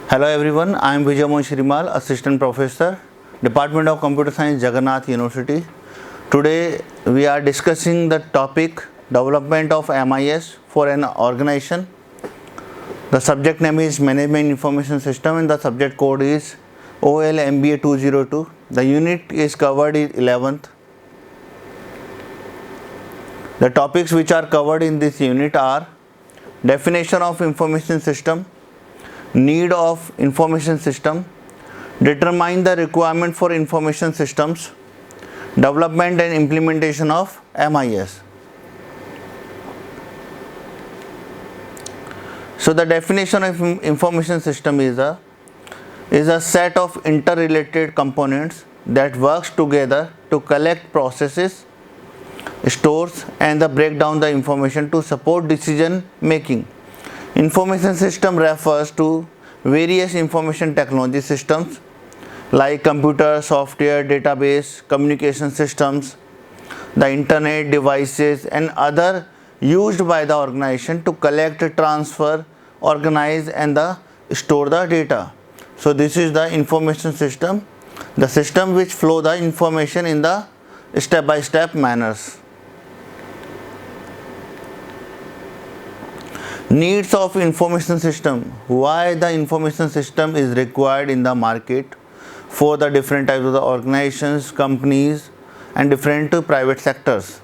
Hello everyone, I am Vijay Mohan Shrimal, Assistant Professor, Department of Computer Science, Jagannath University. Today we are discussing the topic development of MIS for an organization. The subject name is Management Information System and the subject code is OLMBA 202. The unit is covered in 11th. The topics which are covered in this unit are definition of information system, need of information system, determine the requirement for information systems, development and implementation of MIS. So the definition of information system is a set of interrelated components that works together to collect, processes, stores and break down the information to support decision making. Information system refers to various information technology systems like computer, software, database, communication systems, the internet, devices and other used by the organization to collect, transfer, organize and store the data. So this is the information system, the system which flow the information in the step-by-step manners. Needs of information system. Why the information system is required in the market for the different types of the organizations, companies and different private sectors.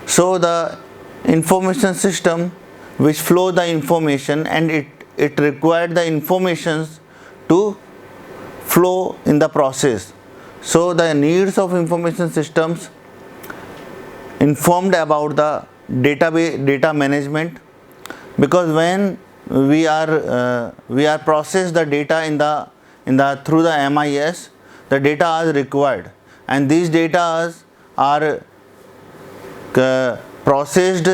So the information system which flow the information and it required the informations to flow in the process. So the needs of information systems informed about the data management, because when we are process the data through the MIS, the data is required and these data are processed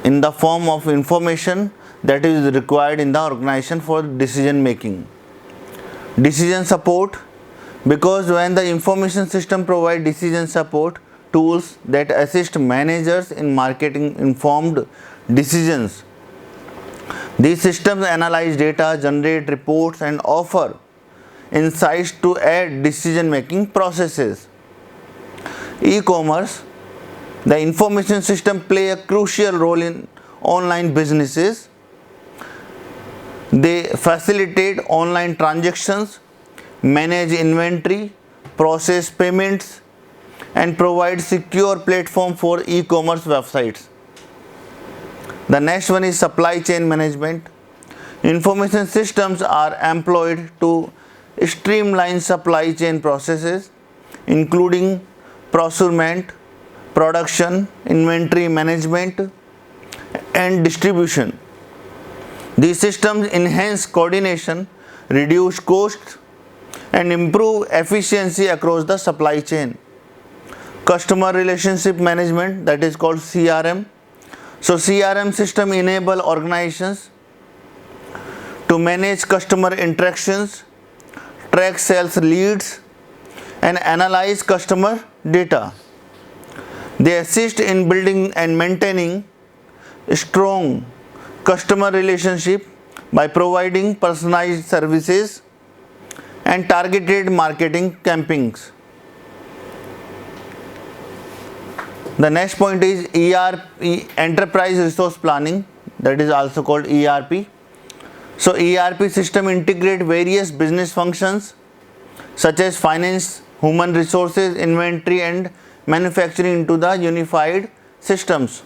in the form of information that is required in the organization for decision making. Decision support, because when the information system provide decision support tools that assist managers in marketing informed decisions. These systems analyze data, generate reports and offer insights to aid decision making processes. E-commerce, the information system play a crucial role in online businesses. They facilitate online transactions, manage inventory, process payments and provide secure platform for e-commerce websites. The next one is supply chain management. Information systems are employed to streamline supply chain processes, including procurement, production, inventory management, and distribution. These systems enhance coordination, reduce costs, and improve efficiency across the supply chain. Customer relationship management, that is called CRM. So CRM system enable organizations to manage customer interactions, track sales leads and analyze customer data. They assist in building and maintaining strong customer relationship by providing personalized services and targeted marketing campaigns. The next point is ERP, Enterprise Resource Planning, that is also called ERP. So ERP system integrate various business functions such as finance, human resources, inventory and manufacturing into the unified systems.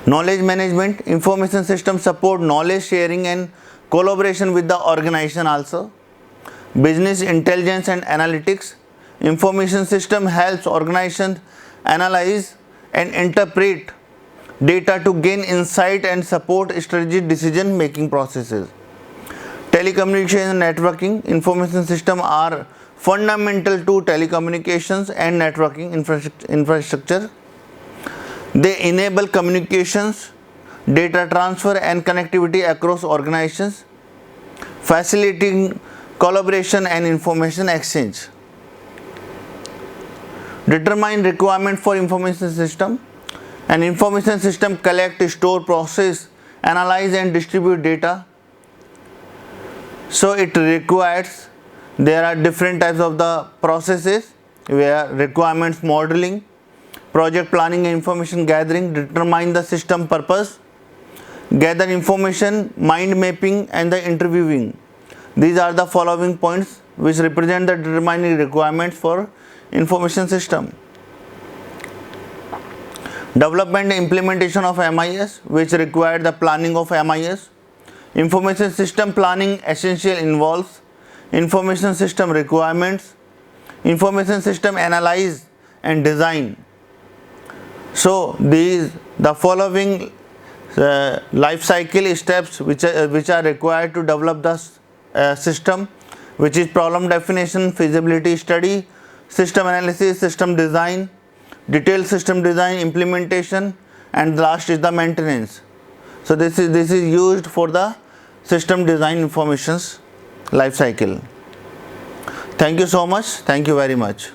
Knowledge management, information system support knowledge sharing and collaboration with the organization also. Business intelligence and analytics, information system helps organizations analyze and interpret data to gain insight and support strategic decision making processes. Telecommunication and networking, information system are fundamental to telecommunications and networking infrastructure. They enable communications, data transfer and connectivity across organizations, facilitating collaboration and information exchange. Determine requirement for information system. An information system collect, store, process, analyze and distribute data. So it requires, there are different types of the processes where requirements modeling, project planning and information gathering, determine the system purpose, gather information, mind mapping and the interviewing. These are the following points which represent the determining requirements for information system. Development and implementation of MIS, which require the planning of MIS. Information system planning essential involves information system requirements, information system analyze and design. So the following life cycle steps which are required to develop the system, which is problem definition, feasibility study, system analysis, system design, detailed system design, implementation, and last is the maintenance. So this is used for the system design informations life cycle. Thank you so much. Thank you very much.